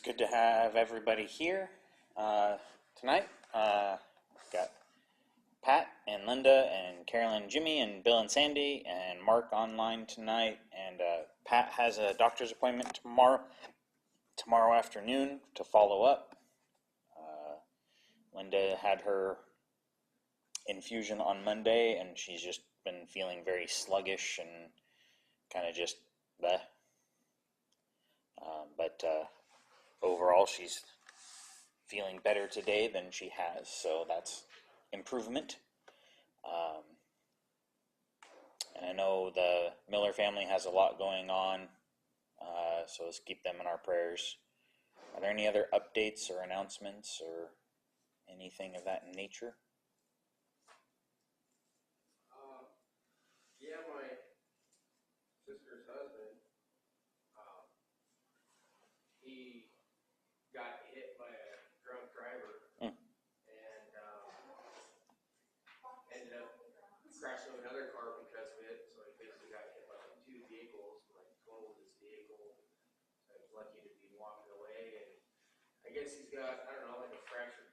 It's good to have everybody here tonight. We've got Pat and Linda and Carolyn and Jimmy and Bill and Sandy and Mark online tonight. And Pat has a doctor's appointment tomorrow afternoon to follow up. Linda had her infusion on Monday, and she's just been feeling very sluggish and kind of just bleh. But overall, she's feeling better today than she has, so that's improvement. And I know the Miller family has a lot going on, so let's keep them in our prayers. Are there any other updates or announcements or anything of that nature? Yeah, my sister's husband, he got hit by a drunk driver and ended up crashing into another car because of it. So he basically got hit by like two vehicles, like totaled his vehicle. So he was lucky to be walking away. And I guess he's got, I don't know, like a fractured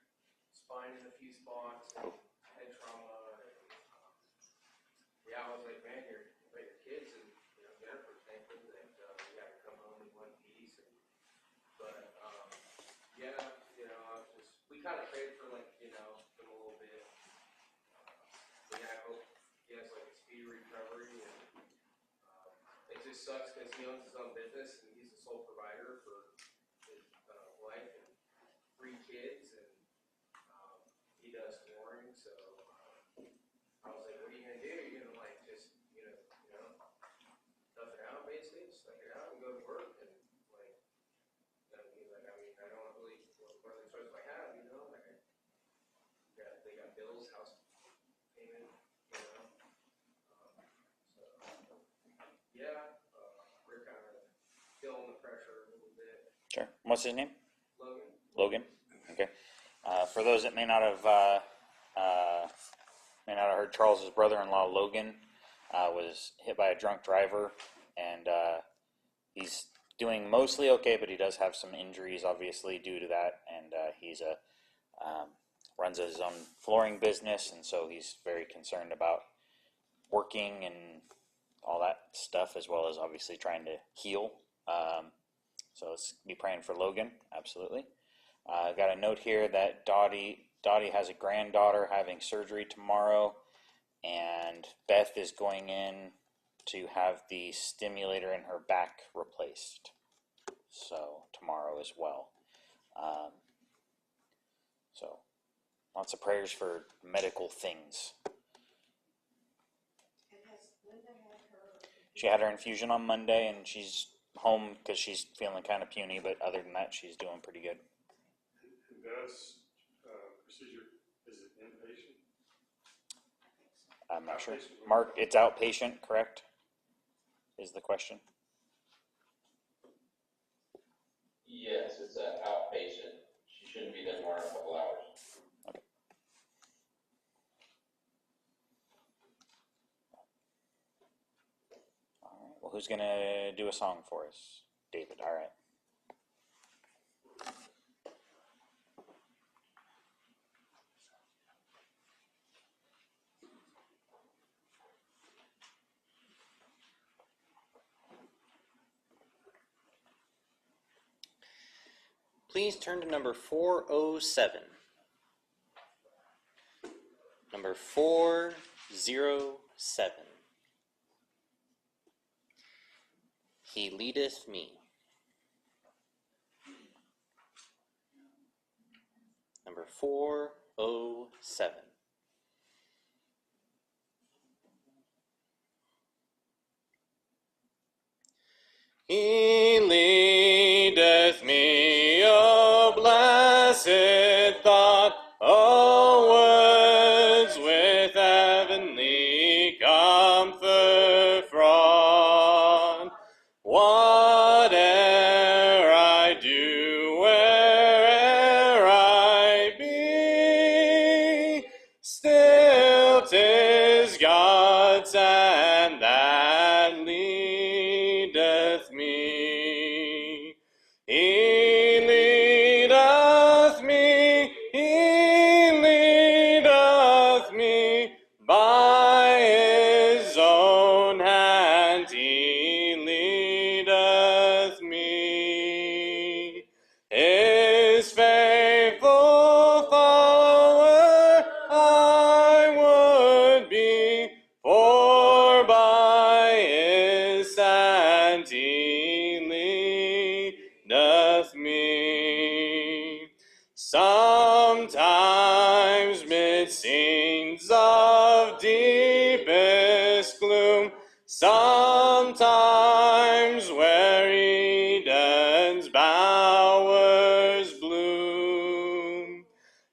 spine in a few spots and head trauma. And, yeah, I was like, man, your kids and Jennifer's thankful that we got to come home in one piece. But yeah, I was just, we kind of prayed for him a little bit. But yeah, I hope he has like a speedy recovery. And it just sucks because he owns his own business and he's the sole provider for his wife and 3 kids, and he does flooring. So I was like, what are you gonna do? You're gonna like just tough it out, basically, suck it out and go to work. And like, he's like, I mean, I don't really, what other choice do I have? Like they got bills, house payment, so yeah, we're kind of feeling the pressure a little bit. Sure. What's his name? Logan. Logan. Okay. For those that may not have heard, Charles's brother-in-law Logan was hit by a drunk driver, and he's doing mostly okay, but he does have some injuries, obviously, due to that. And he's runs his own flooring business, and so he's very concerned about working and all that stuff, as well as obviously trying to heal. So let's be praying for Logan, absolutely. I've got a note here that Dottie has a granddaughter having surgery tomorrow, and Beth is going in to have the stimulator in her back replaced. So tomorrow as well. So lots of prayers for medical things. She had her infusion on Monday, and she's home because she's feeling kind of puny, but other than that, she's doing pretty good. Beth's procedure, is it inpatient? I'm not sure. Mark, it's outpatient, correct? Is the question? Yes, it's an outpatient. She shouldn't be there more than a couple hours. Okay. All right. Well, who's going to do a song for us? David. All right. Please turn to number 407. Number 407. He leadeth me. Number 407. He leadeth me, O blessed thought, O words with heavenly comfort fraught. Whate'er I do, where'er I be, still 'tis God's hand that leadeth me. He leadeth By his own hand he leadeth me. His faithful follower I would be, for by his hand he leadeth me. Sometimes mid scenes of deepest gloom, sometimes where Eden's bowers bloom,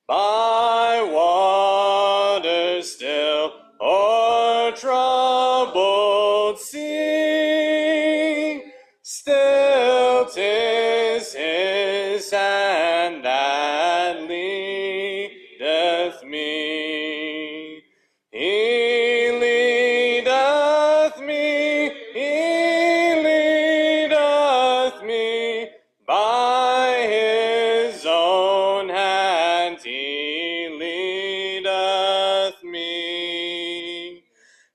by waters still or troubled sea, still 'tis his hand that leadeth me. He leadeth me, he leadeth me, by his own hand he leadeth me.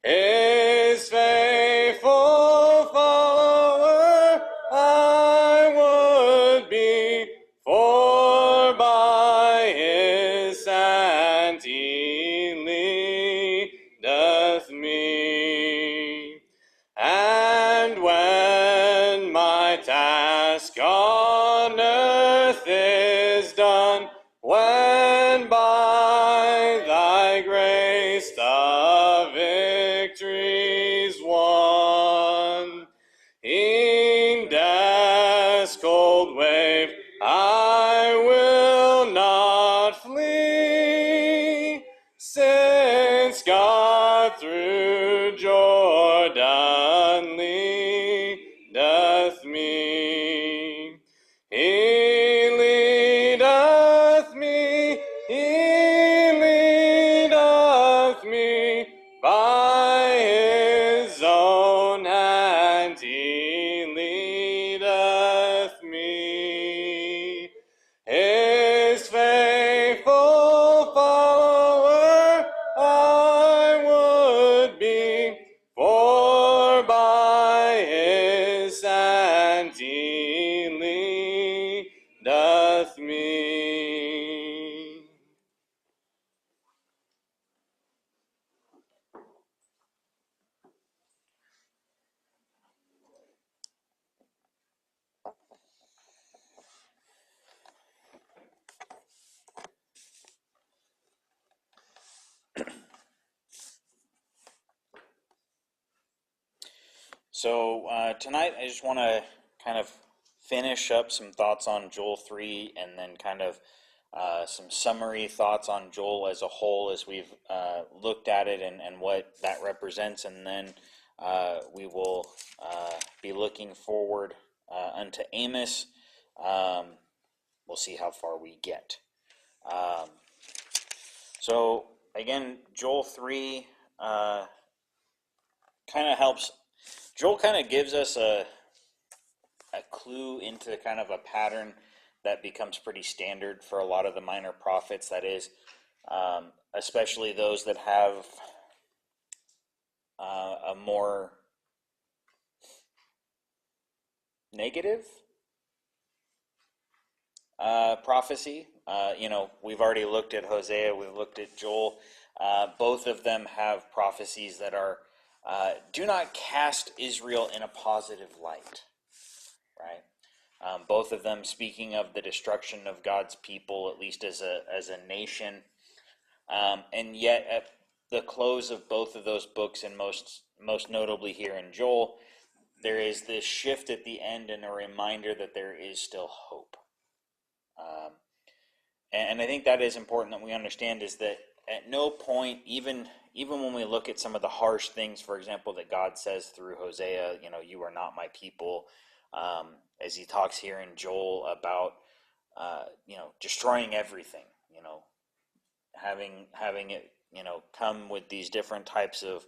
His faithful follower I would be, for by his hand he leadeth me. And when my task on earth is done, when by thy grace the victory's won, in death's cold wave I will not flee, since God through Jordan leadeth me. He leadeth me, he leadeth me, by his own hand he leadeth me. His faithful follower I would be, for by his hand he leadeth me. So tonight I just want to kind of finish up some thoughts on Joel 3 and then kind of some summary thoughts on Joel as a whole as we've looked at it and what that represents, and then we will be looking forward unto Amos. We'll see how far we get. So again, Joel 3 kind of helps. Joel kind of gives us a clue into kind of a pattern that becomes pretty standard for a lot of the minor prophets. That is, especially those that have a more negative prophecy. We've already looked at Hosea, we've looked at Joel. Both of them have prophecies that are do not cast Israel in a positive light, right? Both of them speaking of the destruction of God's people, at least as a nation. And yet, at the close of both of those books, and most notably here in Joel, there is this shift at the end and a reminder that there is still hope. And I think that is important that we understand, is that at no point, even when we look at some of the harsh things, for example, that God says through Hosea, you are not my people, as he talks here in Joel about, destroying everything, having it, come with these different types of,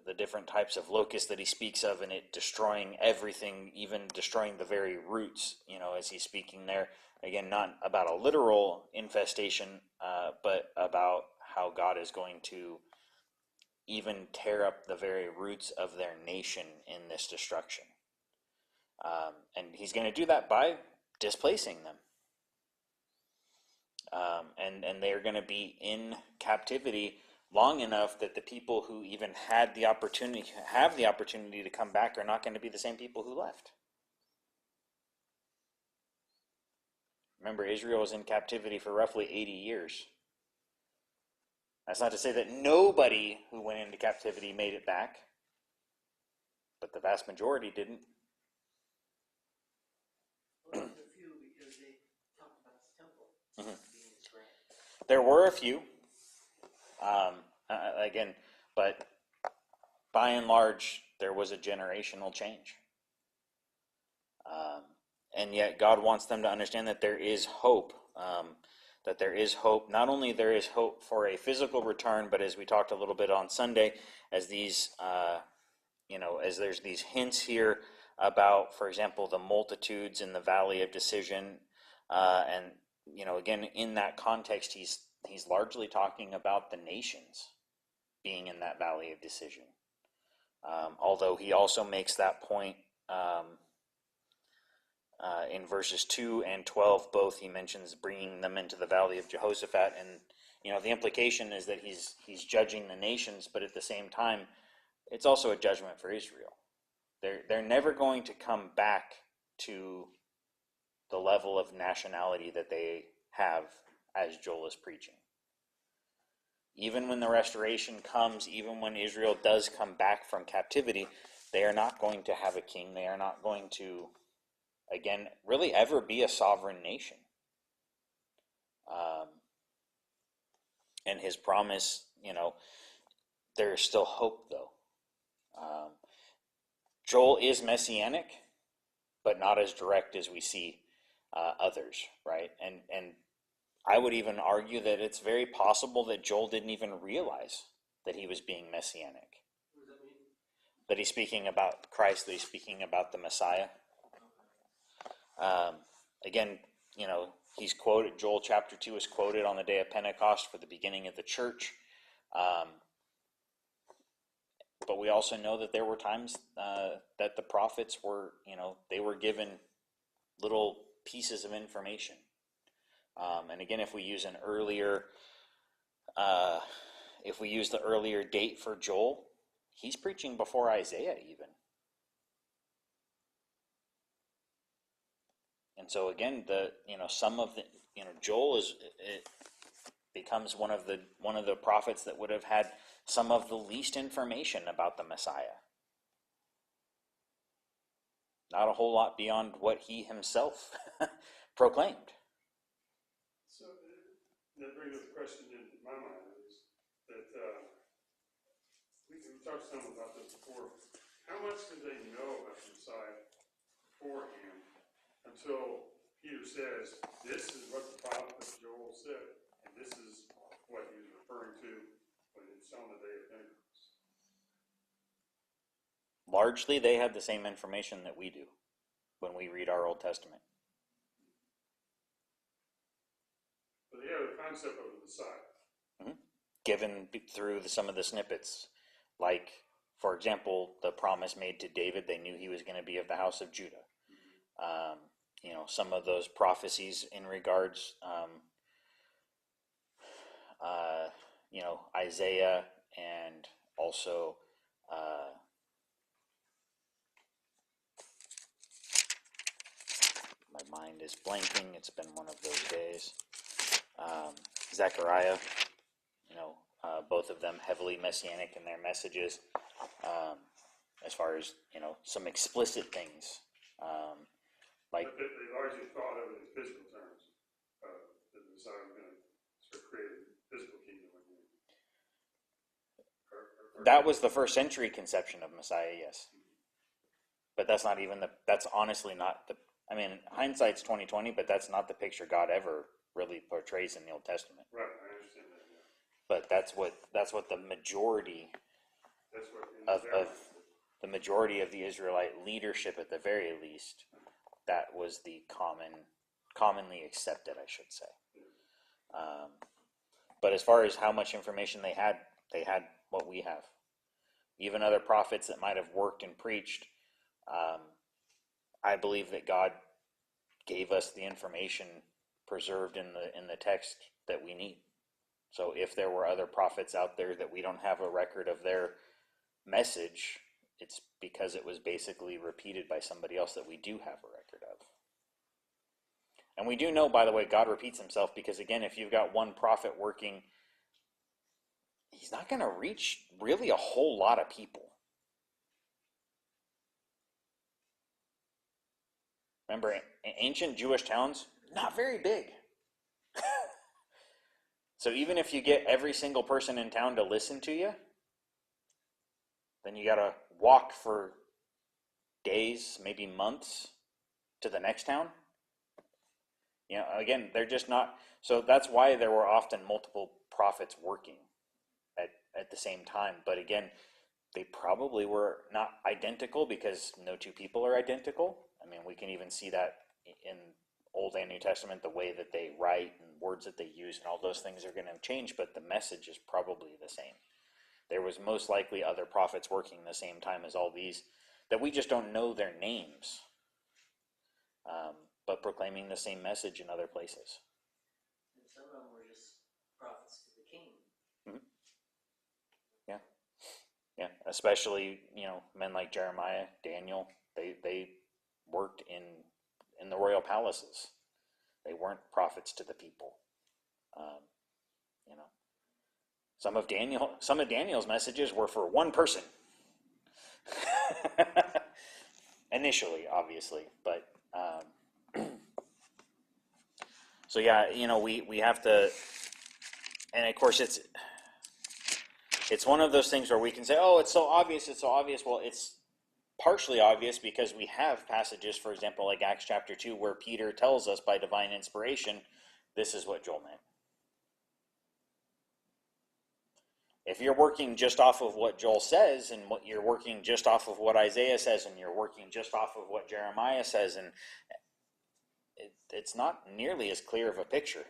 the different types of locusts that he speaks of, and it destroying everything, even destroying the very roots, as he's speaking there. Again, not about a literal infestation, but about how God is going to even tear up the very roots of their nation in this destruction. And he's going to do that by displacing them. And they're going to be in captivity long enough that the people who even have the opportunity to come back are not going to be the same people who left. Remember, Israel was in captivity for roughly 80 years. That's not to say that nobody who went into captivity made it back, but the vast majority didn't. Well, there's a few because they talked about the temple being destroyed. There were a few, again, but by and large, there was a generational change. And yet God wants them to understand that there is hope, that there is hope. Not only there is hope for a physical return, but as we talked a little bit on Sunday, as these, as there's these hints here about, for example, the multitudes in the valley of decision, and again, in that context, he's largely talking about the nations being in that valley of decision. Although he also makes that point in verses 2 and 12, both he mentions bringing them into the valley of Jehoshaphat, and the implication is that he's judging the nations, but at the same time, it's also a judgment for Israel. They're never going to come back to the level of nationality that they have as Joel is preaching. Even when the restoration comes, even when Israel does come back from captivity, they are not going to have a king. They are not going to, again, really ever be a sovereign nation. And his promise, there is still hope, though. Joel is messianic, but not as direct as we see others, right? And I would even argue that it's very possible that Joel didn't even realize that he was being messianic. What does that mean? That he's speaking about Christ, that he's speaking about the Messiah. Again, he's quoted, Joel chapter 2 is quoted on the day of Pentecost for the beginning of the church. But we also know that there were times that the prophets were, they were given little pieces of information. And again, if we use the earlier date for Joel, he's preaching before Isaiah even. And so again, Joel becomes one of the prophets that would have had some of the least information about the Messiah. Not a whole lot beyond what he himself proclaimed. So that brings up a question in my mind is that we talked some about this before. How much did they know about the Messiah beforehand until Peter says, this is what the prophet Joel said, and this is what he was referring to when it's on the day of Pentecost? Largely, they had the same information that we do when we read our Old Testament. But they have the concept of the Messiah. Mm-hmm. Given through some of the snippets, like, for example, the promise made to David, they knew he was going to be of the house of Judah. Some of those prophecies in regards, Isaiah, and also my mind is blanking. It's been one of those days. Zechariah, both of them heavily messianic in their messages, as far as, some explicit things. Like, But they largely thought of it in physical terms. That the Messiah was going to sort of create a physical kingdom. that was the first century conception of Messiah, yes. But that's honestly not hindsight's 20/20, but that's not the picture God ever really portrays in the Old Testament. Right, I understand that, yeah. But that's what the majority That's what of the majority of the Israelite leadership, at the very least, that was the commonly accepted, I should say. But as far as how much information they had what we have. even other prophets that might have worked and preached. I believe that God gave us the information preserved in the text that we need. So if there were other prophets out there that we don't have a record of their message, it's because it was basically repeated by somebody else that we do have a record of. And we do know, by the way, God repeats himself because, again, if you've got one prophet working, he's not going to reach really a whole lot of people. Remember, ancient Jewish towns, not very big. So even if you get every single person in town to listen to you, then you got to walk for days, maybe months, to the next town. You know, again, they're just not. So that's why there were often multiple prophets working at the same time. But again, they probably were not identical because no two people are identical. I mean, we can even see that in Old and New Testament, the way that they write and words that they use and all those things are going to change, but the message is probably the same. There was most likely other prophets working the same time as all these that we just don't know their names, but proclaiming the same message in other places. And some of them were just prophets to the king. Mm-hmm. Yeah, especially, men like Jeremiah, Daniel, they worked in the royal palaces. They weren't prophets to the people. Some of Daniel's messages were for one person. Initially, obviously, but so yeah, we have to, and of course it's one of those things where we can say, oh, it's so obvious. Well, it's partially obvious because we have passages, for example, like Acts chapter 2, where Peter tells us by divine inspiration, this is what Joel meant. If you're working just off of what Joel says, and what you're working just off of what Isaiah says, and you're working just off of what Jeremiah says, and it's not nearly as clear of a picture.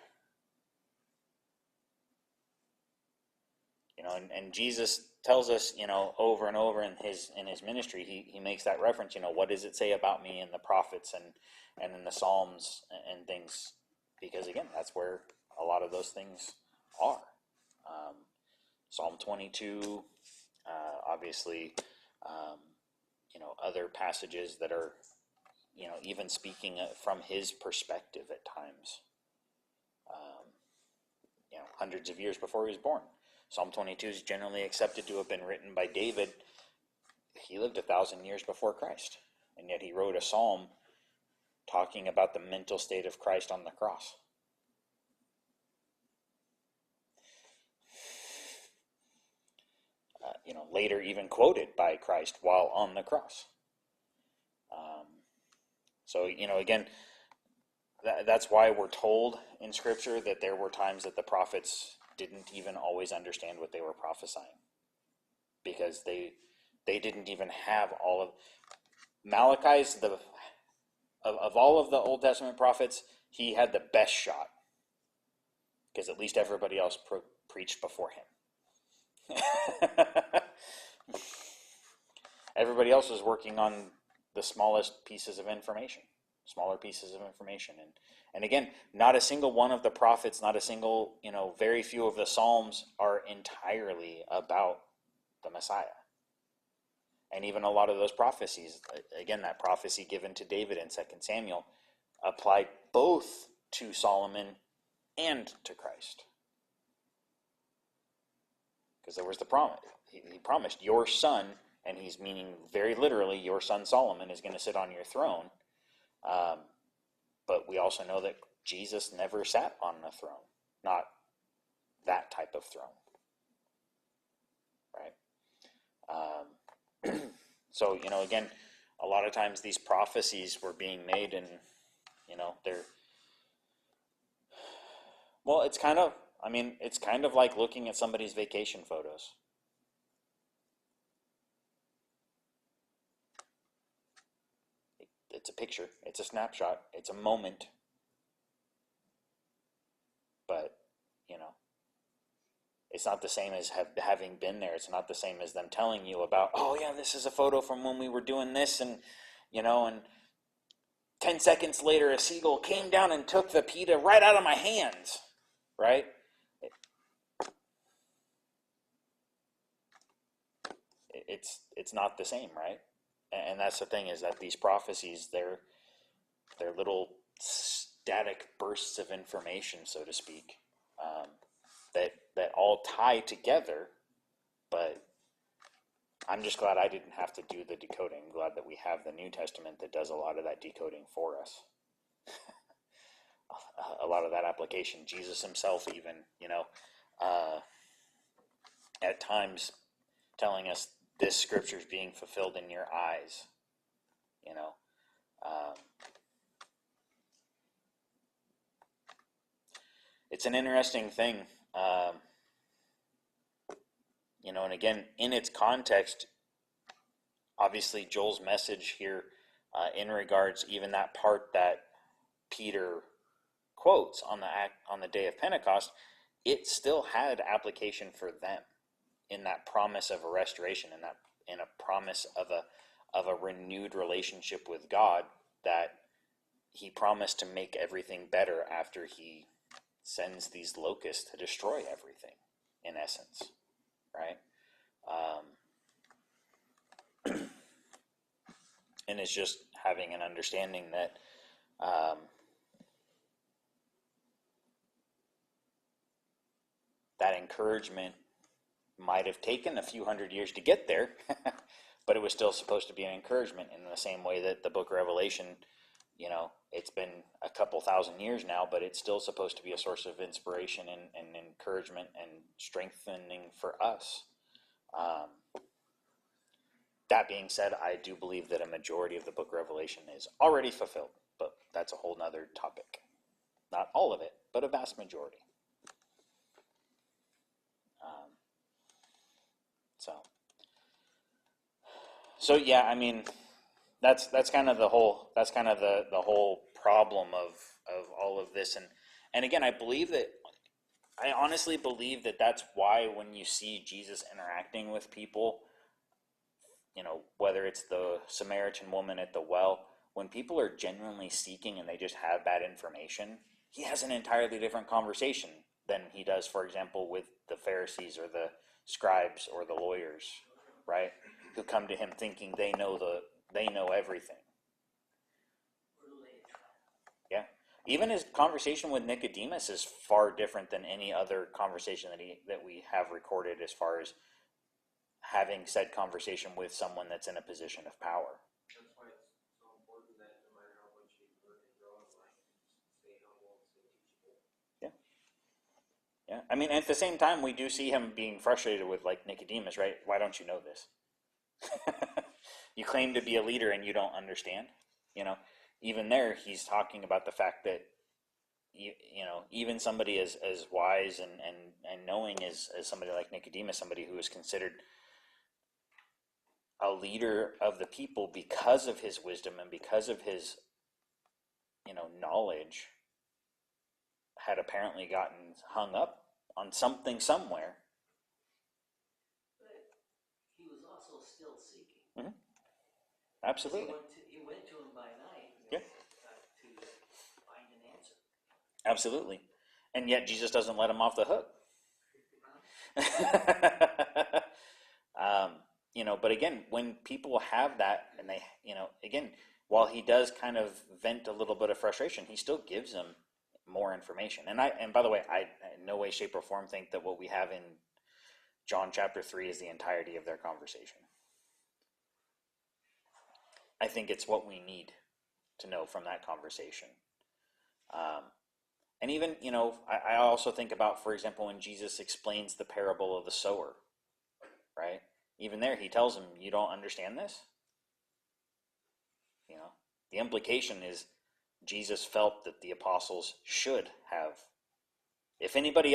And Jesus tells us, over and over in his ministry, he makes that reference, what does it say about me in the prophets and in the Psalms and things? Because again, that's where a lot of those things are. Psalm 22, obviously, other passages that are, even speaking from his perspective at times, hundreds of years before he was born. Psalm 22 is generally accepted to have been written by David. He lived 1,000 years before Christ, and yet he wrote a psalm talking about the mental state of Christ on the cross. Later even quoted by Christ while on the cross. So, again, that's why we're told in Scripture that there were times that the prophets didn't even always understand what they were prophesying, because they didn't even have all of Malachi's of all of the Old Testament prophets. He had the best shot because at least everybody else preached before him. Everybody else was working on the smaller pieces of information. And again, not a single one of the prophets, not a single, very few of the Psalms are entirely about the Messiah. And even a lot of those prophecies, again, that prophecy given to David in 2 Samuel applied both to Solomon and to Christ. Because there was the promise. He promised your son, and he's meaning very literally, your son Solomon is going to sit on your throne. But we also know that Jesus never sat on a throne, not that type of throne, right? So, again, a lot of times these prophecies were being made, and, it's kind of like looking at somebody's vacation photos. It's a picture, it's a snapshot, it's a moment, but It's not the same as having been there. It's not the same as them telling you about, oh yeah, this is a photo from when we were doing this, and and 10 seconds later a seagull came down and took the pita right out of my hands, right? It's not the same, right? And that's the thing, is that these prophecies, they're little static bursts of information, so to speak, that all tie together. But I'm just glad I didn't have to do the decoding. I'm glad that we have the New Testament that does a lot of that decoding for us. A lot of that application. Jesus himself even, at times telling us this scripture is being fulfilled in your eyes. It's an interesting thing. And again, in its context, obviously Joel's message here, in regards even that part that Peter quotes on the day of Pentecost, it still had application for them in that promise of a restoration, in a promise of a renewed relationship with God, that he promised to make everything better after he sends these locusts to destroy everything, in essence, right? And it's just having an understanding that that encouragement might have taken a few hundred years to get there, but it was still supposed to be an encouragement, in the same way that the book of Revelation, it's been a couple thousand years now, but it's still supposed to be a source of inspiration and encouragement and strengthening for us. That being said, I do believe that a majority of the book of Revelation is already fulfilled, but that's a whole nother topic. Not all of it, but a vast majority. So yeah, I mean, that's kind of the whole problem of all of this, and again, I honestly believe that that's why when you see Jesus interacting with people, whether it's the Samaritan woman at the well, when people are genuinely seeking and they just have bad information, he has an entirely different conversation than he does, for example, with the Pharisees or the scribes or the lawyers, right? Who come to him thinking they know everything. Yeah. Even his conversation with Nicodemus is far different than any other conversation that we have recorded, as far as having said conversation with someone that's in a position of power. That's why it's so important that no matter how much you learn and grow in life, stay humble and stay teachable. Yeah. Yeah. I mean, at the same time, we do see him being frustrated with, like, Nicodemus, right? Why don't you know this? You claim to be a leader and you don't understand. Even there, he's talking about the fact that even somebody as wise and knowing as somebody like Nicodemus, somebody who is considered a leader of the people because of his wisdom and because of his knowledge, had apparently gotten hung up on something somewhere. But he was also still seeking. Mm-hmm. Absolutely. He went to him by night. Yeah. To find an answer. Absolutely. And yet Jesus doesn't let him off the hook. But again, when people have that, and they, again, while he does kind of vent a little bit of frustration, he still gives them more information. And by the way, I in no way, shape, or form think that what we have in John chapter 3 is the entirety of their conversation. I think it's what we need to know from that conversation. And even, I also think about, for example, when Jesus explains the parable of the sower, right? Even there, he tells him, you don't understand this? The implication is Jesus felt that the apostles should have. If anybody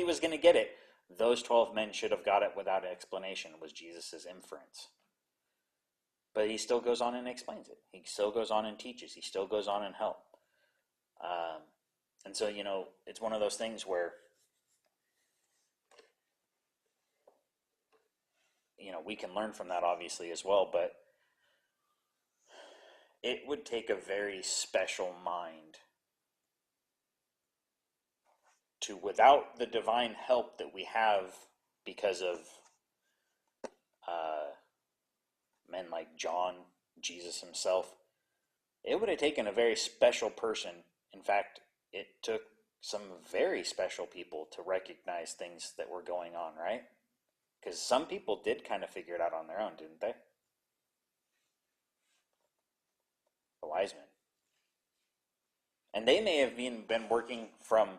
was going to get it, those 12 men should have got it without an explanation, was Jesus' inference. But he still goes on and explains it. He still goes on and teaches. He still goes on and helps. And so, it's one of those things where we can learn from that obviously as well, but it would take a very special mind to, without the divine help that we have because of men like John, Jesus himself, it would have taken a very special person. In fact, it took some very special people to recognize things that were going on, right? Because some people did kind of figure it out on their own, didn't they? The wise men. And they may have been working from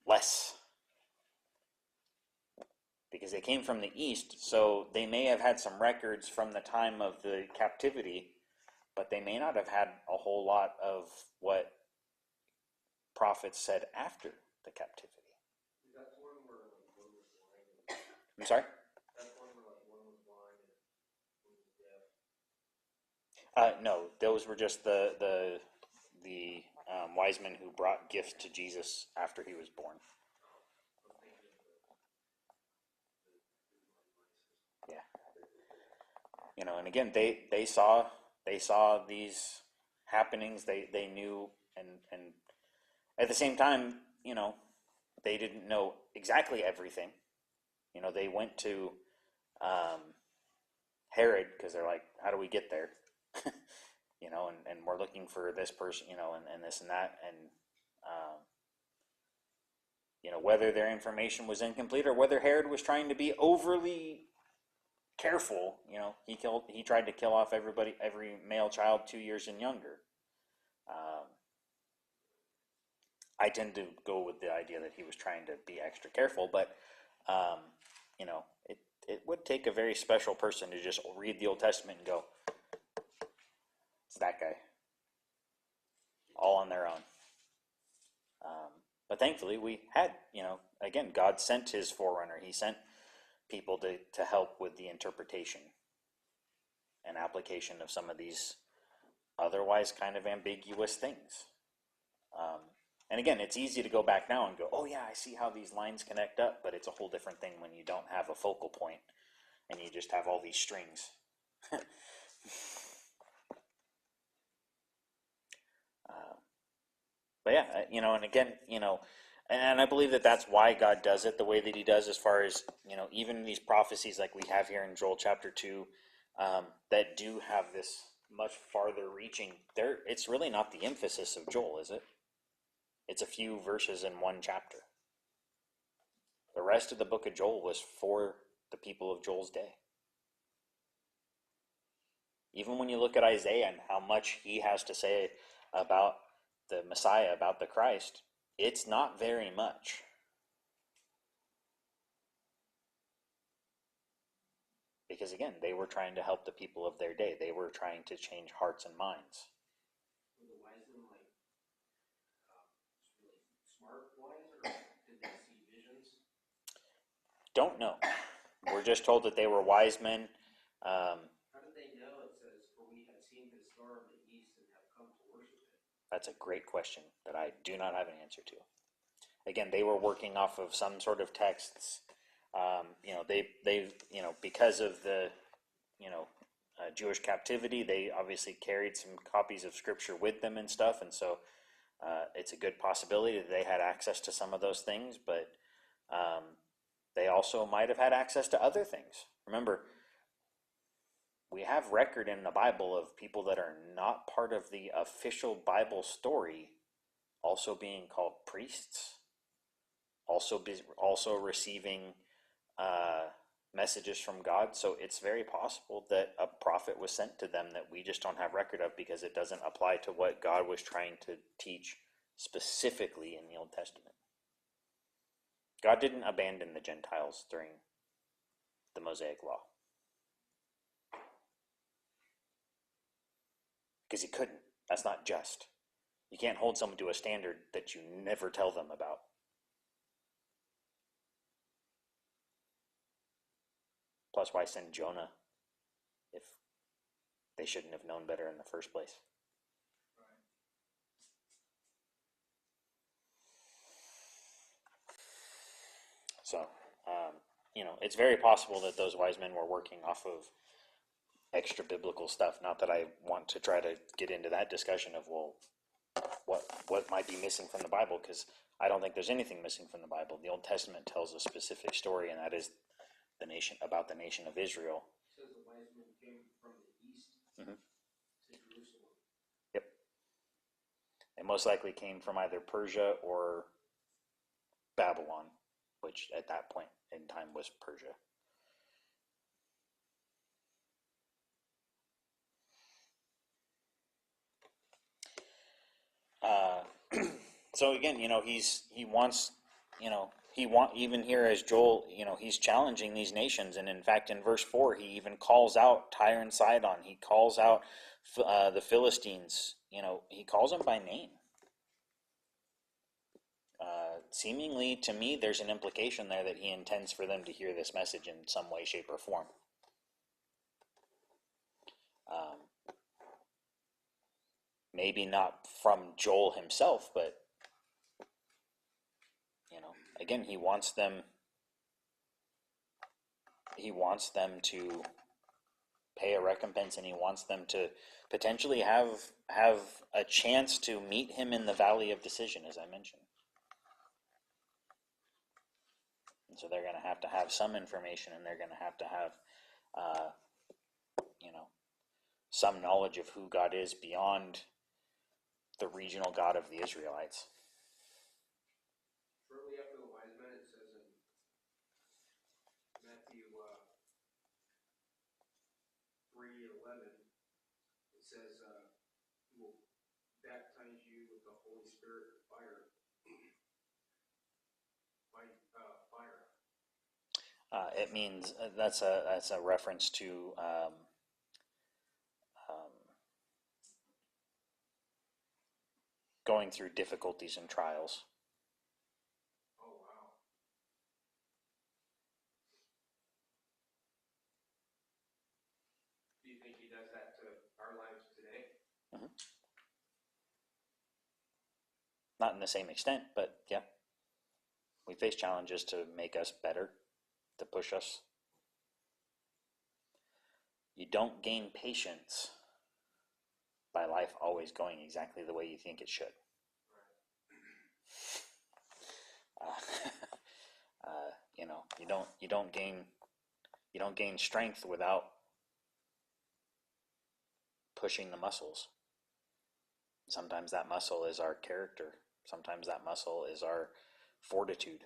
less, because they came from the east, so they may have had some records from the time of the captivity, but they may not have had a whole lot of what prophets said after the captivity. That's one where like one was blind. I'm sorry? That's one where like one was blind and one was deaf. No, those were just the wise men who brought gifts to Jesus after he was born. Yeah, and again, they saw these happenings. They knew, and at the same time, they didn't know exactly everything. They went to Herod because they're like, how do we get there? And we're looking for this person, and this and that, and whether their information was incomplete or whether Herod was trying to be overly careful, he tried to kill off every male child 2 years and younger. I tend to go with the idea that he was trying to be extra careful, but it would take a very special person to just read the Old Testament and go, it's that guy, all on their own. But thankfully we had, again, God sent his forerunner. He sent people to help with the interpretation and application of some of these otherwise kind of ambiguous things. And again, it's easy to go back now and go, oh yeah, I see how these lines connect up, but it's a whole different thing when you don't have a focal point and you just have all these strings. But yeah, and again, and I believe that that's why God does it the way that he does, as far as, even these prophecies like we have here in Joel chapter 2, that do have this much farther reaching. It's really not the emphasis of Joel, is it? It's a few verses in one chapter. The rest of the book of Joel was for the people of Joel's day. Even when you look at Isaiah and how much he has to say about the Messiah, about the Christ, it's not very much. Because again, they were trying to help the people of their day. They were trying to change hearts and minds. Were the wise men like really smart wise, or did they see visions? Don't know. We're just told that they were wise men. How did they know? It says, for we have seen his star in the east and have come to worship it. That's a great question that I do not have an answer to. Again, they were working off of some sort of texts. They because of the, Jewish captivity, they obviously carried some copies of Scripture with them and stuff, and so it's a good possibility that they had access to some of those things, but they also might have had access to other things. Remember, we have record in the Bible of people that are not part of the official Bible story also being called priests, also receiving messages from God. So it's very possible that a prophet was sent to them that we just don't have record of, because it doesn't apply to what God was trying to teach specifically in the Old Testament. God didn't abandon the Gentiles during the Mosaic Law, because he couldn't. That's not just. You can't hold someone to a standard that you never tell them about. Plus, why send Jonah if they shouldn't have known better in the first place? So, it's very possible that those wise men were working off of extra biblical stuff. Not that I want to try to get into that discussion of, well, what might be missing from the Bible, because I don't think there's anything missing from the Bible. The Old Testament tells a specific story, and that is the nation of Israel. It says the wise men came from the east Mhm. to Jerusalem. Yep. They most likely came from either Persia or Babylon, which at that point in time was Persia. So again, even here as Joel, he's challenging these nations, and in fact, in verse 4, he even calls out Tyre and Sidon. He calls out the Philistines. He calls them by name. Seemingly, to me, there's an implication there that he intends for them to hear this message in some way, shape, or form. Maybe not from Joel himself, but again, he wants them to pay a recompense, and he wants them to potentially have a chance to meet him in the valley of decision, as I mentioned. And so they're going to have some information, and they're going to have some knowledge of who God is beyond the regional God of the Israelites. Shortly after the wise men, it says in Matthew 3:11, it says, "He will baptize you with the Holy Spirit and fire." Fire. It means that's a reference to going through difficulties and trials. Oh wow. Do you think he does that to our lives today? Mm-hmm. Not in the same extent, but yeah. We face challenges to make us better, to push us. You don't gain patience by life always going exactly the way you think it should. You don't gain strength without pushing the muscles. Sometimes that muscle is our character. Sometimes that muscle is our fortitude.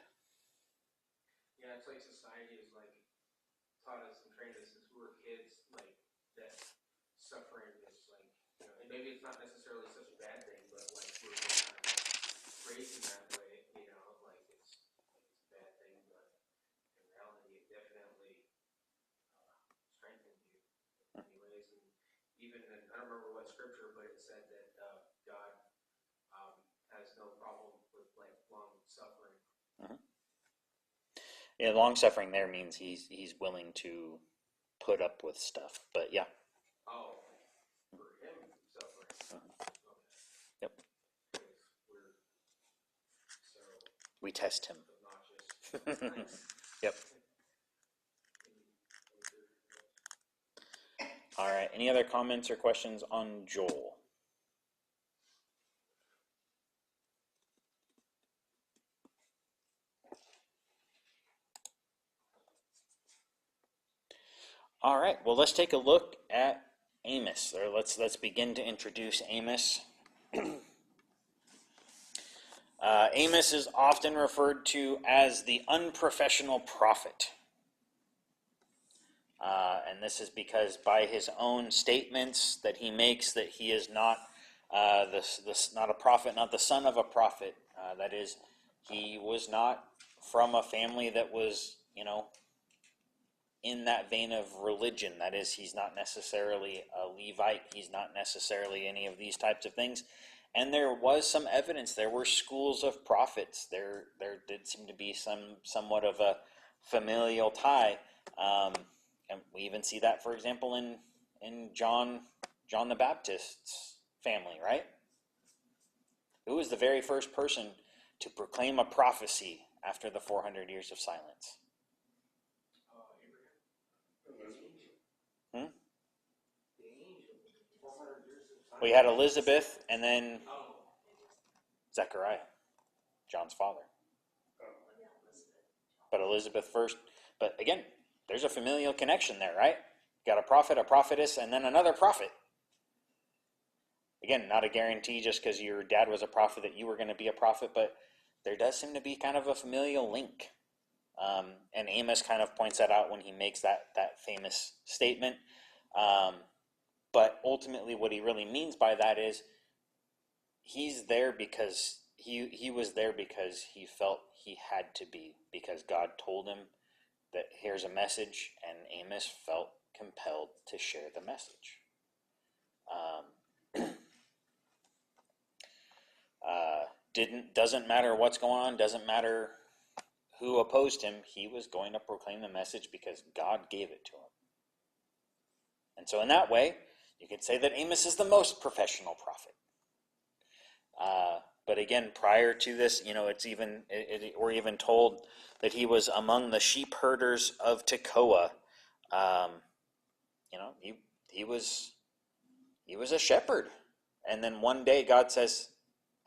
Yeah, it's like society has taught us and trained us since we were kids, that suffering is and maybe it's not necessarily such a bad thing, but we're just kind of raised in that way, it's a bad thing, but in reality, it definitely strengthens you in many ways. And even, I don't remember what scripture, but it said that God has no problem with long suffering. Mm-hmm. Yeah, long suffering there means he's willing to put up with stuff. But yeah. Oh, for him suffering. Mm-hmm. Yep. We're so we test him. obnoxious. Yep. All right. Any other comments or questions on Joel? All right. Well, let's take a look at Amos, or let's begin to introduce Amos. Amos is often referred to as the unprofessional prophet. And this is because by his own statements that he makes that he is not not a prophet, not the son of a prophet. That is, he was not from a family that was, in that vein of religion. That is, he's not necessarily a Levite. He's not necessarily any of these types of things. And there was some evidence. There were schools of prophets. There did seem to be somewhat of a familial tie. And we even see that, for example, in John the Baptist's family, right? Who was the very first person to proclaim a prophecy after the 400 years of silence? Elizabeth? We had Elizabeth and then Zechariah, John's father. But Elizabeth first. But again, there's a familial connection there, right? You got a prophet, a prophetess, and then another prophet. Again, not a guarantee just because your dad was a prophet that you were going to be a prophet, but there does seem to be kind of a familial link. And Amos kind of points that out when he makes that famous statement. But ultimately what he really means by that is he's there because he was there because he felt he had to be, because God told him that here's a message, and Amos felt compelled to share the message. Doesn't matter what's going on, doesn't matter who opposed him, he was going to proclaim the message because God gave it to him. And so in that way, you could say that Amos is the most professional prophet. But again, prior to this, we're even told that he was among the sheep herders of Tekoa. He was a shepherd. And then one day God says,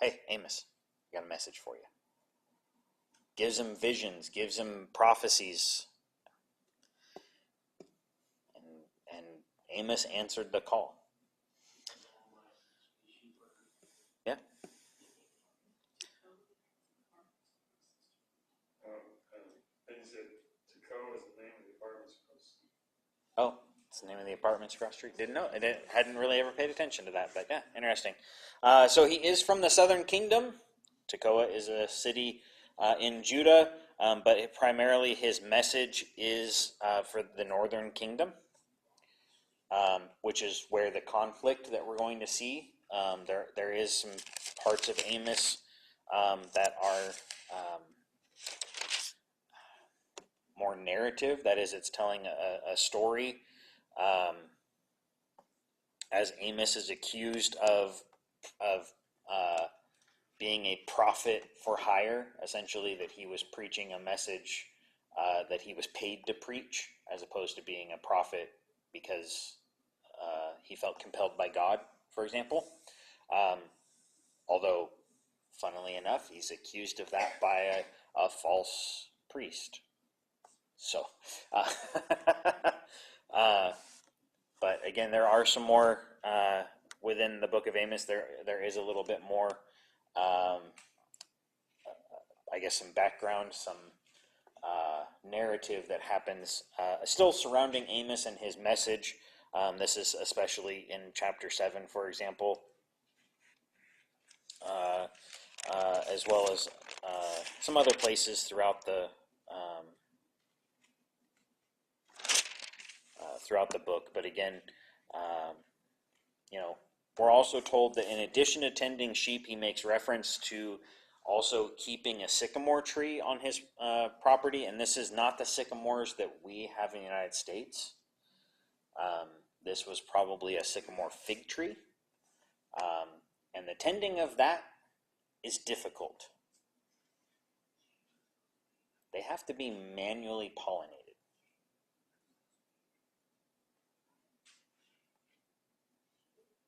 "Hey, Amos, I got a message for you." Gives him visions, gives him prophecies. And Amos answered the call. Yeah. Then you said Tekoa is the name of the apartments across the street. Oh, it's the name of the apartments across the street. Didn't know. I hadn't really ever paid attention to that, but yeah, interesting. So he is from the southern kingdom. Tekoa is a city in Judah, but primarily his message is for the northern kingdom, which is where the conflict that we're going to see. There is some parts of Amos that are more narrative. That is, it's telling a story. As Amos is accused of being a prophet for hire, essentially that he was preaching a message that he was paid to preach, as opposed to being a prophet because he felt compelled by God, for example. Although, funnily enough, he's accused of that by a false priest. So, but again, there are some more within the book of Amos. There is a little bit more, I guess, some background, some narrative that happens still surrounding Amos and his message. This is especially in chapter 7, for example, as well as some other places throughout the book. But again, we're also told that in addition to tending sheep, he makes reference to also keeping a sycamore tree on his property. And this is not the sycamores that we have in the United States. This was probably a sycamore fig tree. And the tending of that is difficult. They have to be manually pollinated.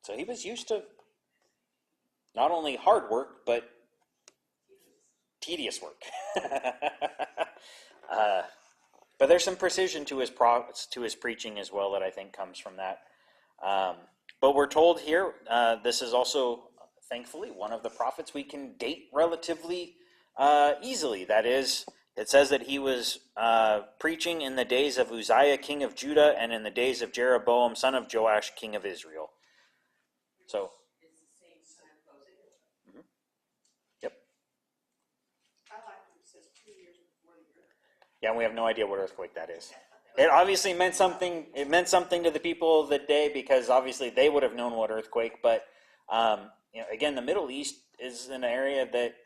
So he was used to not only hard work, but tedious work. But there's some precision to his preaching as well that I think comes from that. But we're told here, this is also, thankfully, one of the prophets we can date relatively easily. That is, it says that he was preaching in the days of Uzziah, king of Judah, and in the days of Jeroboam, son of Joash, king of Israel. So, yep. I like it. It says 2 years before the earthquake. Yeah, we have no idea what earthquake that is. It obviously meant something. It meant something to the people of the day because obviously they would have known what earthquake. But again, the Middle East is an area that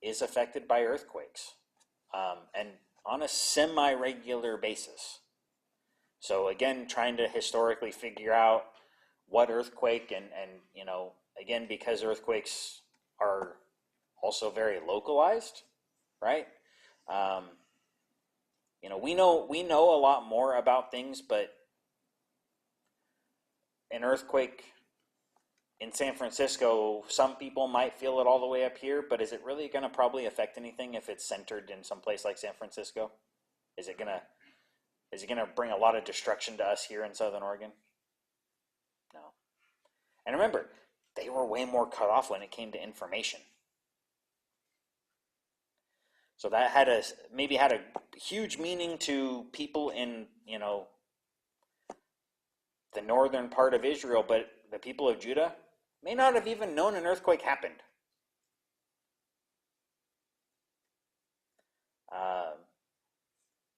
is affected by earthquakes, and on a semi-regular basis. So again, trying to historically figure out what earthquake and again, because earthquakes are also very localized, right? we know a lot more about things, but an earthquake in San Francisco, some people might feel it all the way up here, but is it really going to probably affect anything if it's centered in some place like San Francisco? Is it gonna bring a lot of destruction to us here in Southern Oregon? No. And remember, they were way more cut off when it came to information. So that maybe had a huge meaning to people in, the northern part of Israel, but the people of Judah may not have even known an earthquake happened.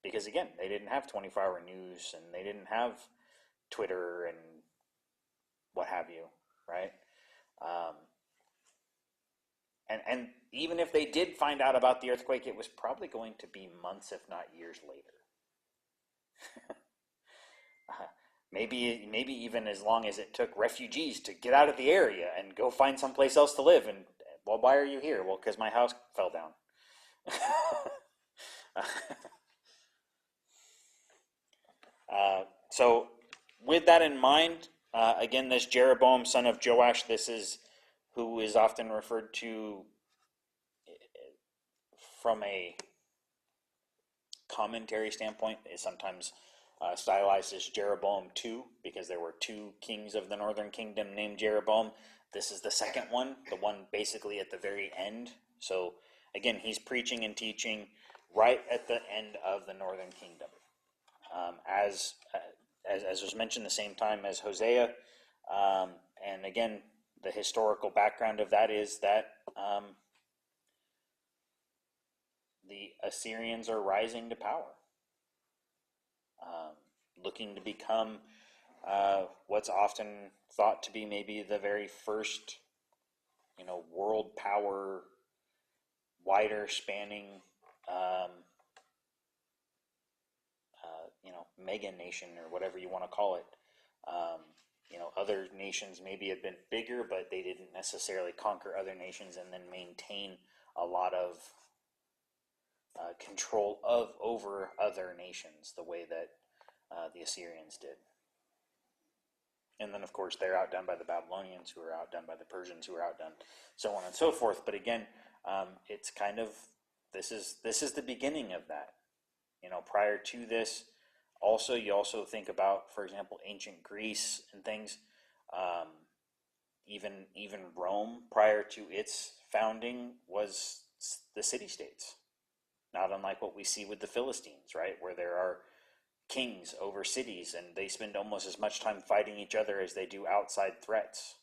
Because again, they didn't have 24-hour news, and they didn't have Twitter and what have you, right? And even if they did find out about the earthquake, it was probably going to be months, if not years later. Maybe even as long as it took refugees to get out of the area and go find someplace else to live. And, well, why are you here? Well, because my house fell down. So with that in mind, again, this Jeroboam, son of Joash, this is who is often referred to from a commentary standpoint, is sometimes stylized as Jeroboam II, because there were two kings of the northern kingdom named Jeroboam. This is the second one, the one basically at the very end. So again, he's preaching and teaching right at the end of the northern kingdom. As was mentioned, the same time as Hosea. And again, the historical background of that is that the Assyrians are rising to power, looking to become what's often thought to be maybe the very first, world power, wider spanning, mega nation, or whatever you want to call it. Other nations maybe have been bigger, but they didn't necessarily conquer other nations and then maintain a lot of control over other nations the way that the Assyrians did. And then, of course, they're outdone by the Babylonians, who are outdone by the Persians, who are outdone, so on and so forth. But again, it's kind of, this is the beginning of that. Prior to this, you also think about, for example, ancient Greece and things. Even Rome, prior to its founding, was the city-states. Not unlike what we see with the Philistines, right? Where there are kings over cities, and they spend almost as much time fighting each other as they do outside threats.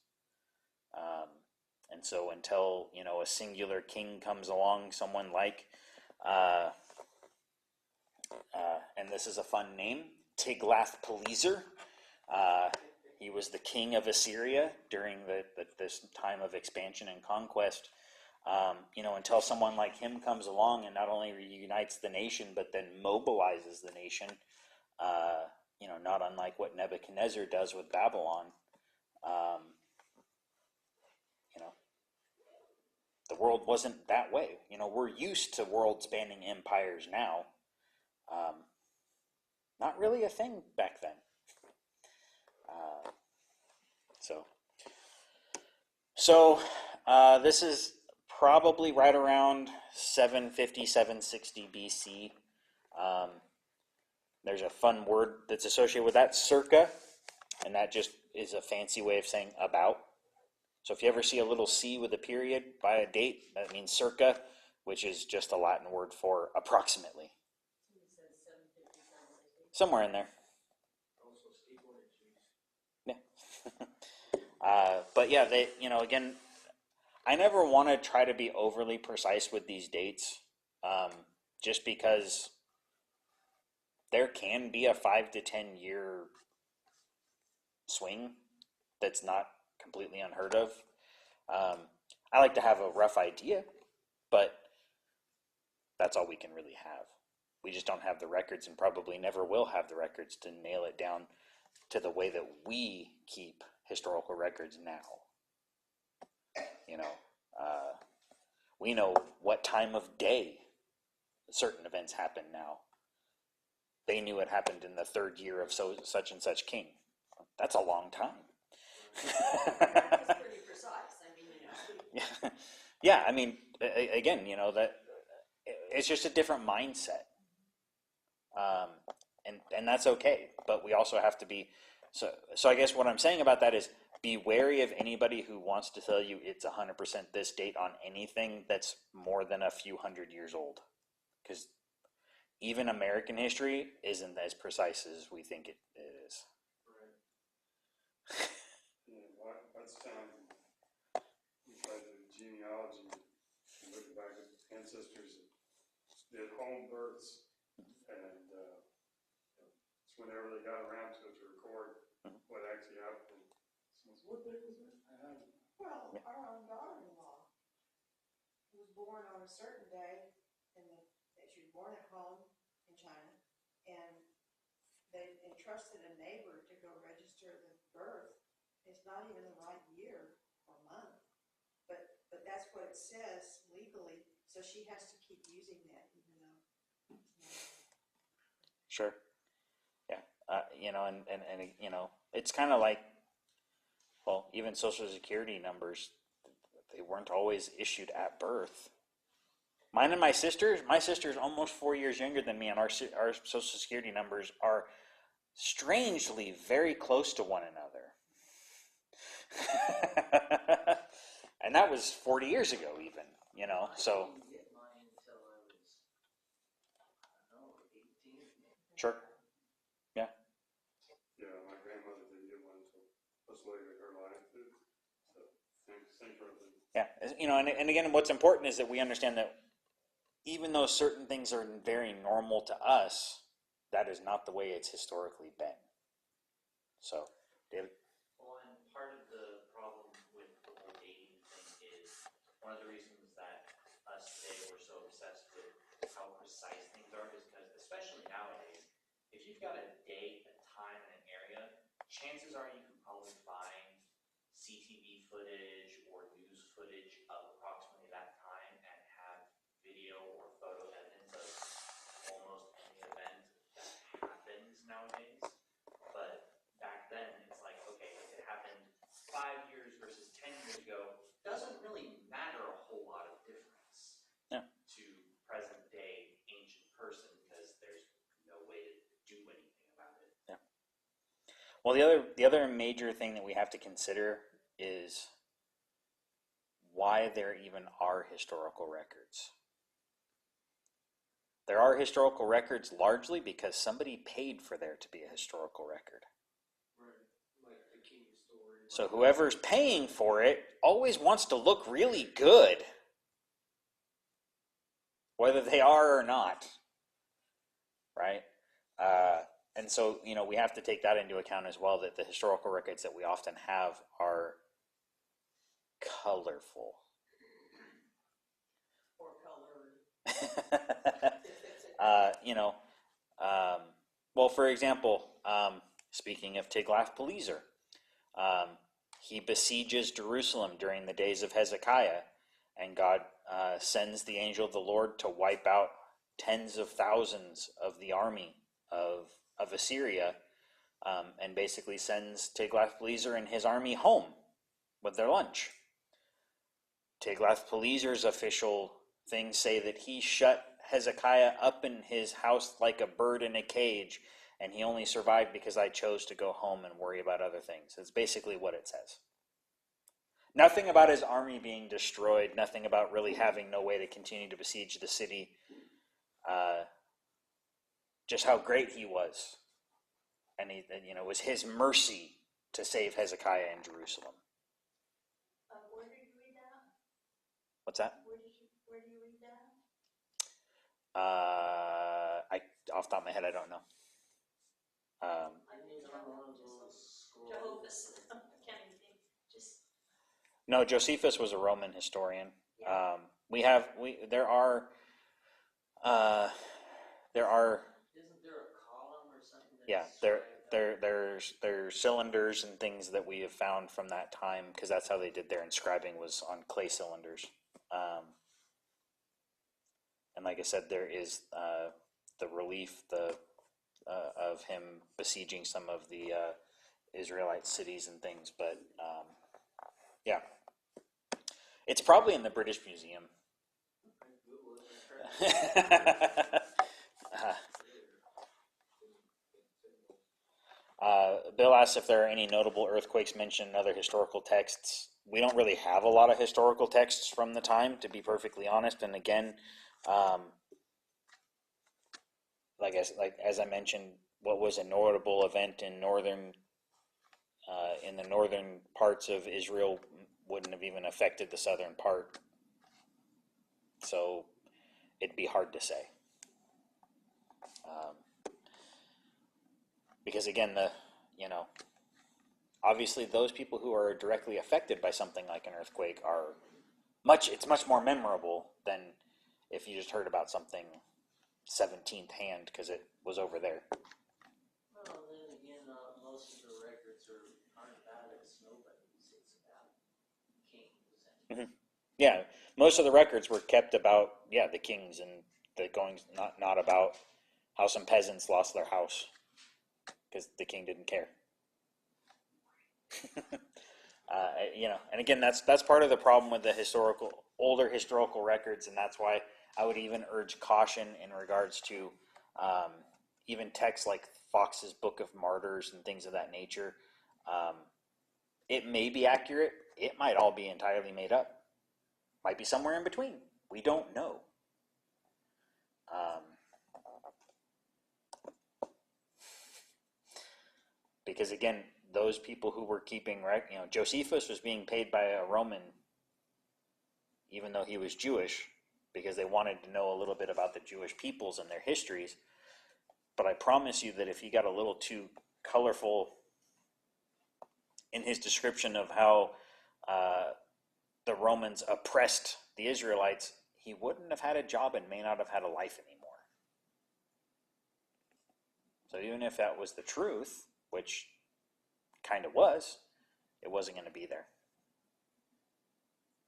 And so until, a singular king comes along, someone like, and this is a fun name, Tiglath-Pileser. He was the king of Assyria during this time of expansion and conquest. Until someone like him comes along and not only reunites the nation, but then mobilizes the nation, not unlike what Nebuchadnezzar does with Babylon. The world wasn't that way. We're used to world-spanning empires now. Not really a thing back then. So this is probably right around 750, 760 BC. There's a fun word that's associated with that, circa, and that just is a fancy way of saying about. So if you ever see a little C with a period by a date, that means circa, which is just a Latin word for approximately. Somewhere in there. Yeah. But yeah, they, again, I never want to try to be overly precise with these dates, just because there can be a 5 to 10 year swing that's not completely unheard of. I like to have a rough idea, but that's all we can really have. We just don't have the records, and probably never will have the records to nail it down to the way that we keep historical records now. We know what time of day certain events happen now. they knew it happened in the third year of such and such king. That's a long time. It's pretty precise, I mean, Yeah, yeah. I mean, again, that it's just a different mindset, and that's okay. But we also have to be so. So I guess what I'm saying about that is be wary of anybody who wants to tell you it's 100% this date on anything that's more than a few hundred years old, because even American history isn't as precise as we think it is. Yeah, last time we tried to do genealogy, and looking back at ancestors that did home births, and it's whenever they got around to it to record what actually happened. Someone said, "What day was it?" well, our own daughter-in-law was born on a certain day, and she was born at home in China, and they entrusted a neighbor to go register the birth. It's not even the right year or month, but that's what it says legally, so she has to keep using that, even though it's not. Sure. Yeah. And it's kind of like, well, even Social Security numbers, they weren't always issued at birth. Mine and my sister's almost 4 years younger than me, and our Social Security numbers are strangely very close to one another. And that was 40 years ago, even, so. I didn't get mine until I was, I don't know, 18. Sure. Yeah. Yeah, my grandmother didn't get one until much later in her life, too. So, same sort of thing. Yeah. And again, what's important is that we understand that even though certain things are very normal to us, that is not the way it's historically been. So, David? Well, and part of the problem with the whole dating thing is one of the reasons that us today we're so obsessed with how precise things are is because, especially nowadays, if you've got a date, a time, and an area, chances are you can probably find CTV footage or news footage of approximately that time and have video or photo evidence of almost any event that happens nowadays. But back then, it's like, okay, if it happened 5 years versus 10 years ago, doesn't really matter a whole lot of difference to present day ancient person because there's no way to do anything about it. Yeah. Well, the other major thing that we have to consider is why there even are historical records. There are historical records largely because somebody paid for there to be a historical record. Right, like the King story. So whoever's paying for it always wants to look really good, whether they are or not, right? And so, we have to take that into account as well, that the historical records that we often have are colorful. Or colored. Well, for example, speaking of Tiglath-Pileser, he besieges Jerusalem during the days of Hezekiah, and God sends the angel of the Lord to wipe out tens of thousands of the army of Assyria, and basically sends Tiglath-Pileser and his army home with their lunch. Tiglath-Pileser's official things say that he shut Hezekiah up in his house like a bird in a cage, and he only survived because I chose to go home and worry about other things. It's basically what it says. Nothing about his army being destroyed, nothing about really having no way to continue to besiege the city. Just how great he was. And it was his mercy to save Hezekiah in Jerusalem. Where did you read that? What's that? Where do you read that? Off the top of my head, I don't know. I think it's on one of those scrolls. Jehovah's, I can't even think, just. No, Josephus was a Roman historian. Yeah. There are. Isn't there a column or something? Yeah, there's cylinders and things that we have found from that time, because that's how they did their inscribing, was on clay cylinders. And like I said, there is the relief, the of him besieging some of the Israelite cities and things. But yeah, it's probably in the British Museum. Bill asks if there are any notable earthquakes mentioned in other historical texts. We don't really have a lot of historical texts from the time, to be perfectly honest. And again, as I mentioned, what was a notable event in the northern parts of Israel wouldn't have even affected the southern part. So it'd be hard to say. Because again, obviously those people who are directly affected by something like an earthquake it's much more memorable than if you just heard about something 17th hand because it was over there. Well, then again, most of the records aren't about us, nobody sits about kings. Yeah, most of the records were kept about the kings and the goings, not about how some peasants lost their house because the king didn't care. And again, that's part of the problem with the older historical records, and that's why I would even urge caution in regards to even texts like Fox's Book of Martyrs and things of that nature. It may be accurate. It might all be entirely made up. Might be somewhere in between. We don't know. Because again, those people who were keeping Josephus was being paid by a Roman, even though he was Jewish, because they wanted to know a little bit about the Jewish peoples and their histories. But I promise you that if he got a little too colorful in his description of how the Romans oppressed the Israelites, he wouldn't have had a job and may not have had a life anymore. So even if that was the truth, which kind of was, it wasn't going to be there.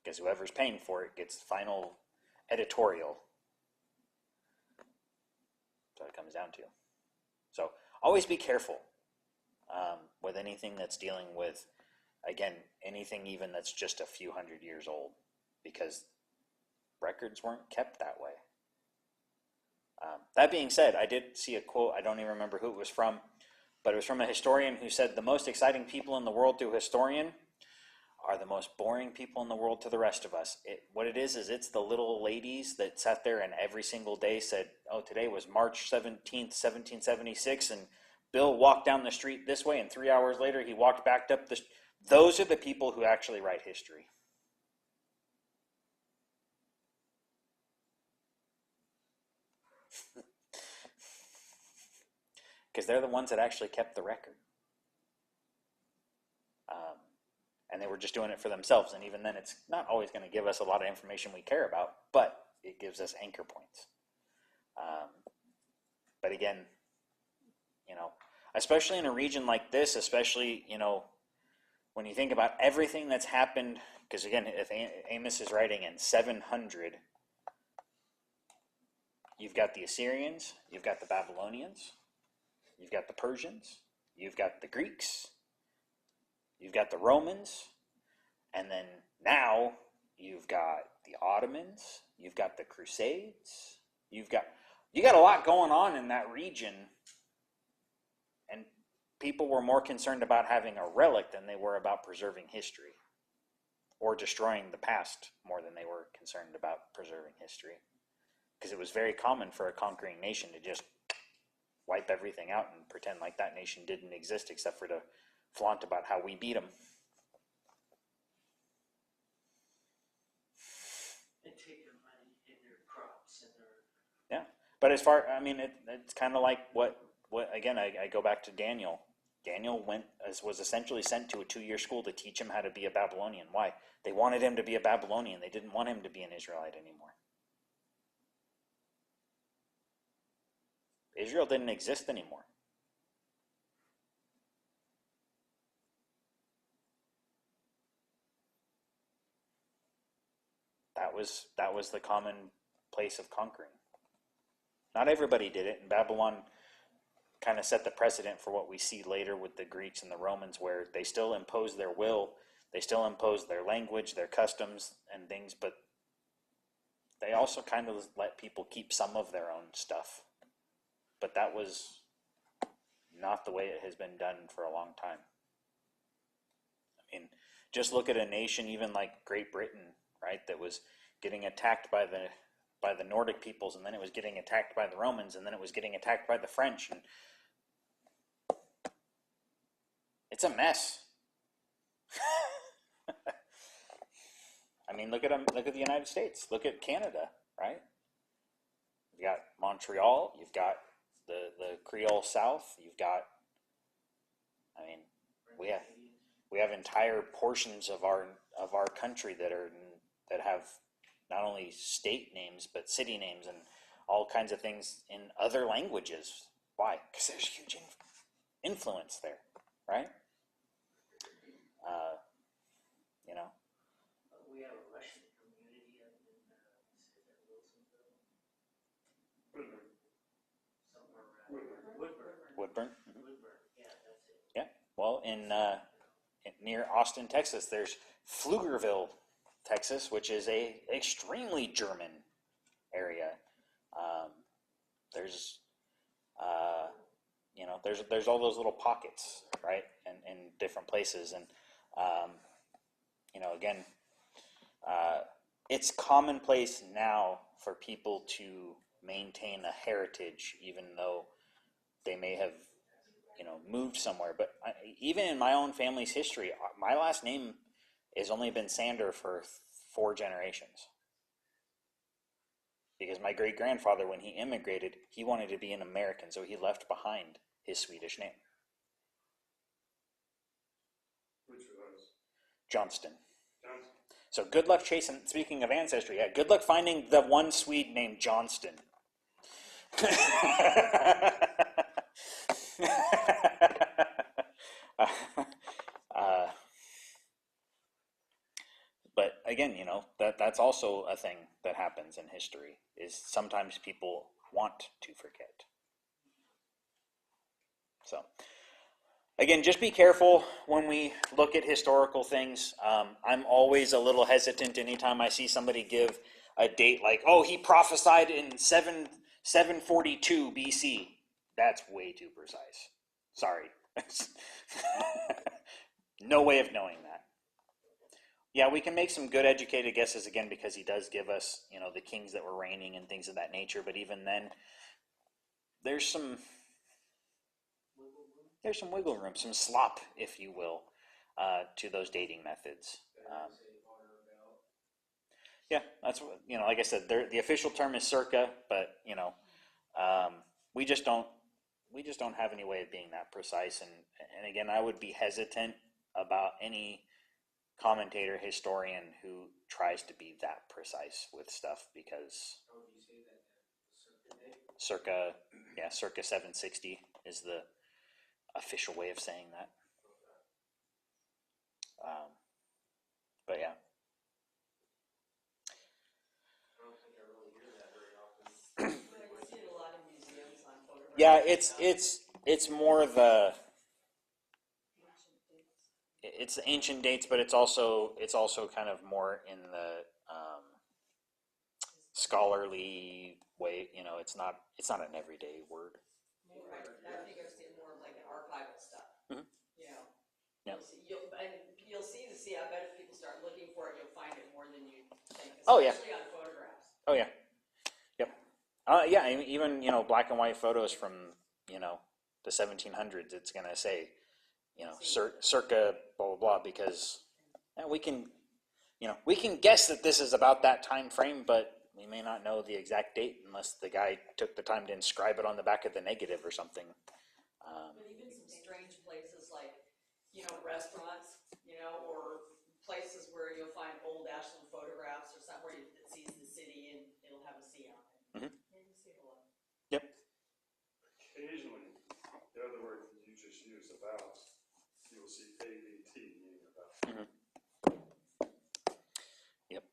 Because whoever's paying for it gets final editorial. That's what it comes down to. So always be careful with anything that's dealing with, again, anything even that's just a few hundred years old, because records weren't kept that way. That being said, I did see a quote, I don't even remember who it was from, but it was from a historian who said, the most exciting people in the world to a historian are the most boring people in the world to the rest of us. What it is it's the little ladies that sat there and every single day said, oh, today was March 17th, 1776, and Bill walked down the street this way, and 3 hours later he walked back up the. Those are the people who actually write history. Because they're the ones that actually kept the record. And they were just doing it for themselves. And even then, it's not always going to give us a lot of information we care about, but it gives us anchor points. But again, especially in a region like this, especially, when you think about everything that's happened, because again, if Amos is writing in 700, you've got the Assyrians, you've got the Babylonians, you've got the Persians, you've got the Greeks, you've got the Romans, and then now you've got the Ottomans, you've got the Crusades, you got a lot going on in that region, and people were more concerned about having a relic than they were about preserving history or destroying the past more than they were concerned about preserving history. Because it was very common for a conquering nation to just wipe everything out and pretend like that nation didn't exist except for to flaunt about how we beat them. They take their money and their crops and their. Yeah, but it's kind of like what again, I go back to Daniel. Daniel was essentially sent to a 2-year school to teach him how to be a Babylonian. Why? They wanted him to be a Babylonian. They didn't want him to be an Israelite anymore. Israel didn't exist anymore. That was the common place of conquering. Not everybody did it, and Babylon kind of set the precedent for what we see later with the Greeks and the Romans, where they still impose their will, they still impose their language, their customs and things, but they also kind of let people keep some of their own stuff. But that was not the way it has been done for a long time. I mean, just look at a nation even like Great Britain, right, that was getting attacked by the Nordic peoples, and then it was getting attacked by the Romans, and then it was getting attacked by the French, and it's a mess. I mean, look at the United States. Look at Canada, right? You've got Montreal. You've got the Creole South. You've got, I mean, we have entire portions of our country that have not only state names but city names and all kinds of things in other languages. Why? Because there's huge influence there, right? You know. We have a Russian community up in, Wilsonville, somewhere around Woodburn. Woodburn, yeah, that's it. Yeah. Well, near Austin, Texas, there's Pflugerville, Texas, which is a extremely German area. There's there's all those little pockets, right, in different places, and again, it's commonplace now for people to maintain a heritage, even though they may have moved somewhere. But even in my own family's history, my last name has only been Sander for 4 generations. Because my great-grandfather, when he immigrated, he wanted to be an American, so he left behind his Swedish name. Which was? Johnston. Johnson. So good luck chasing, speaking of ancestry, yeah, good luck finding the one Swede named Johnston. But again, that's also a thing that happens in history, is sometimes people want to forget. So again, just be careful when we look at historical things. I'm always a little hesitant anytime I see somebody give a date like, oh, he prophesied in 742 BC. That's way too precise. Sorry. No way of knowing that. Yeah, we can make some good educated guesses again because he does give us, the kings that were reigning and things of that nature. But even then, there's some wiggle room, some slop, if you will, to those dating methods. Yeah, that's what, like I said, the official term is circa, but we just don't have any way of being that precise. And again, I would be hesitant about any commentator, historian who tries to be that precise with stuff, because circa 760 is the official way of saying that. But yeah. Yeah, it's more it's the ancient dates, but it's also kind of more in the scholarly way. It's not an everyday word. Right. I think I've seen more of like an archival stuff. Mm-hmm. Yeah. You'll see. I bet if people start looking for it, you'll find it more than you think. Oh yeah. Especially on photographs. Oh yeah. Yep. Yeah. Even black and white photos from the 1700s. It's gonna say circa blah blah blah, because we can guess that this is about that time frame, but we may not know the exact date unless the guy took the time to inscribe it on the back of the negative or something. But even some strange places like, restaurants, or places where you'll find old Ashland photographs or somewhere that sees the city and it'll have a C on it. Mm-hmm. You see it a lot. Yep. Occasionally, the other word that you just used, about, you will see AVT, meaning about. Mm-hmm. Yep.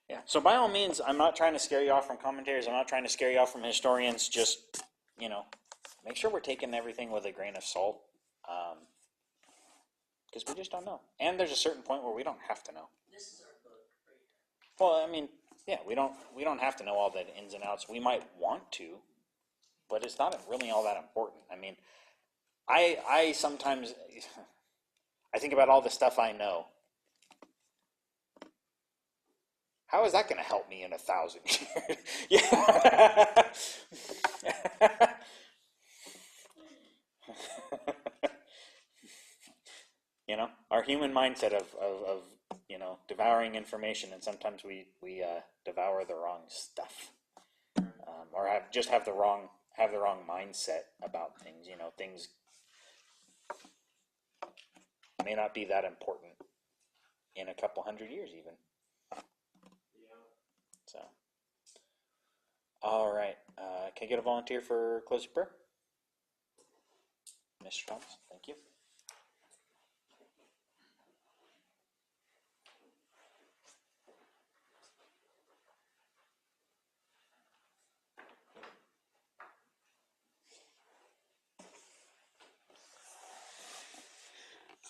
Yeah. So by all means, I'm not trying to scare you off from commentators. I'm not trying to scare you off from historians. Just make sure we're taking everything with a grain of salt, because we just don't know. And there's a certain point where we don't have to know. This is our book right here. Well, I mean, yeah, we don't have to know all the ins and outs. We might want to, but it's not really all that important. I mean, I sometimes I think about all the stuff I know. How is that going to help me in 1,000 years? Yeah. Our human mindset of devouring information, and sometimes we devour the wrong stuff, or have the wrong mindset about things. Things may not be that important in a couple hundred years, even. So, all right. Can I get a volunteer for closing prayer? Mr. Thomas, thank you.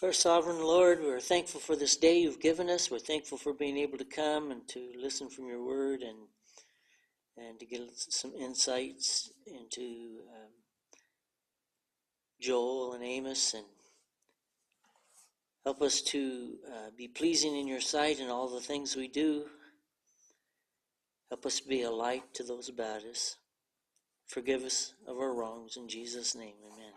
Our sovereign Lord, we're thankful for this day you've given us. We're thankful for being able to come and to listen from your word and to get some insights into Joel and Amos, and help us to be pleasing in your sight in all the things we do. Help us to be a light to those about us. Forgive us of our wrongs in Jesus' name, amen.